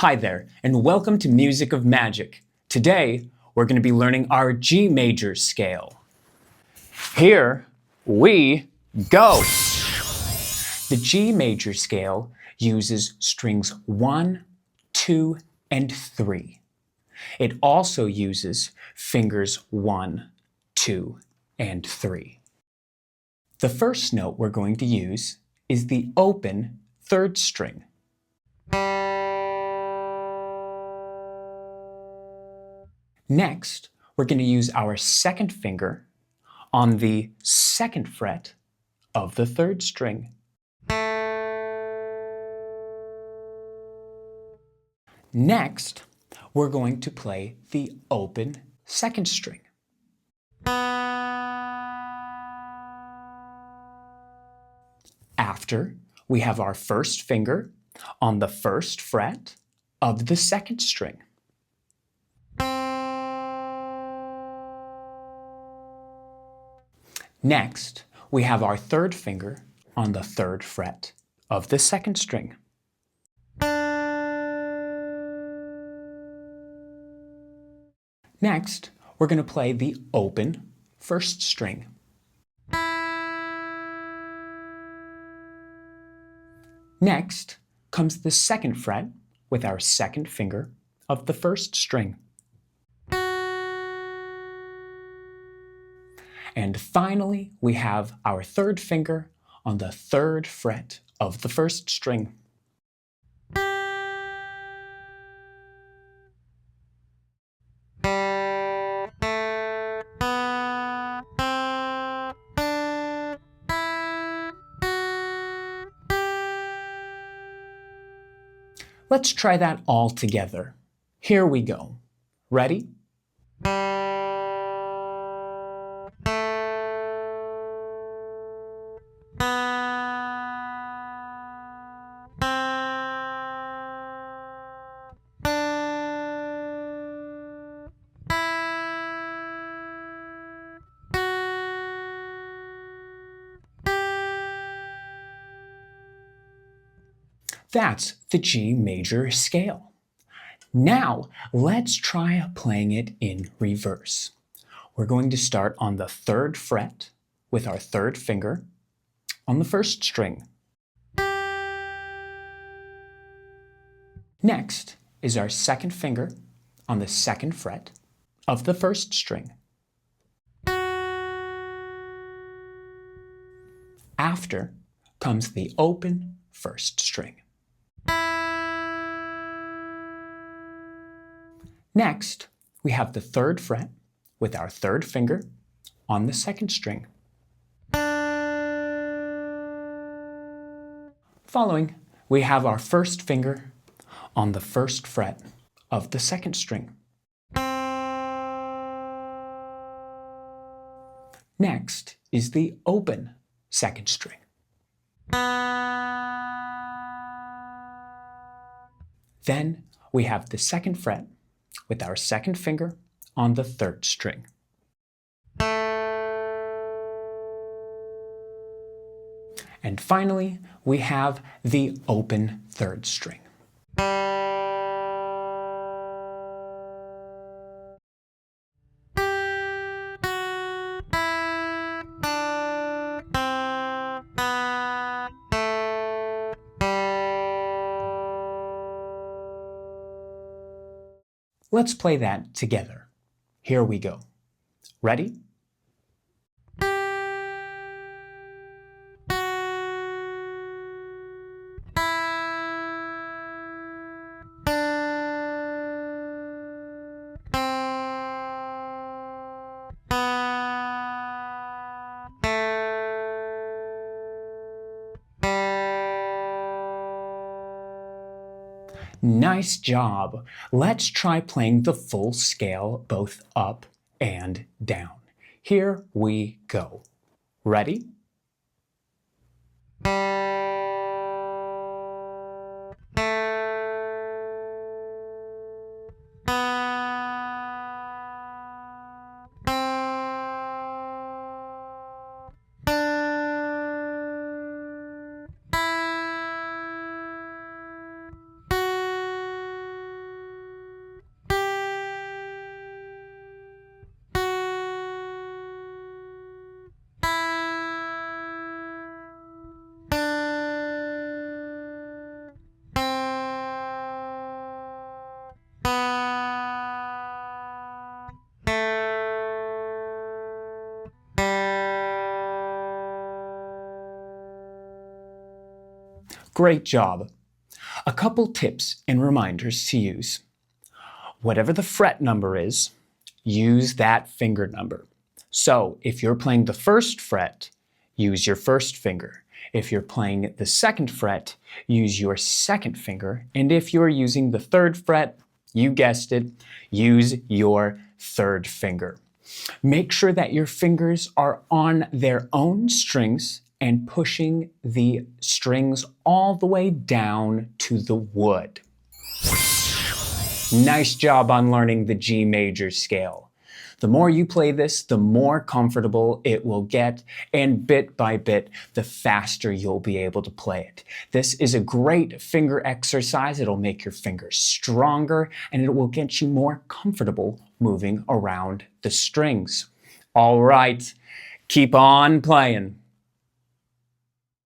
Hi there, and welcome to Music of Magic. Today, we're going to be learning our G major scale. Here we go! The G major scale uses strings 1, 2, and 3. It also uses fingers 1, 2, and 3. The first note we're going to use is the open third string. Next, we're going to use our second finger on the second fret of the third string. Next, we're going to play the open second string. After, we have our first finger on the first fret of the second string. Next, we have our third finger on the third fret of the second string. Next, we're going to play the open first string. Next comes the second fret with our second finger of the first string. And finally, we have our third finger on the third fret of the first string. Let's try that all together. Here we go. Ready? That's the G major scale. Now, let's try playing it in reverse. We're going to start on the third fret with our third finger on the first string. Next is our second finger on the second fret of the first string. After comes the open first string. Next, we have the third fret with our third finger on the second string. Following, we have our first finger on the first fret of the second string. Next is the open second string. Then we have the second fret with our second finger on the third string. And finally, we have the open third string. Let's play that together. Here we go. Ready? Nice job! Let's try playing the full scale both up and down. Here we go. Ready? Great job. A couple tips and reminders to use. Whatever the fret number is, use that finger number. So if you're playing the first fret, use your first finger. If you're playing the second fret, use your second finger. And if you're using the third fret, you guessed it, use your third finger. Make sure that your fingers are on their own strings and pushing the strings all the way down to the wood. Nice job on learning the G major scale. The more you play this, the more comfortable it will get, and bit by bit, the faster you'll be able to play it. This is a great finger exercise. It'll make your fingers stronger, and it will get you more comfortable moving around the strings. All right, keep on playing.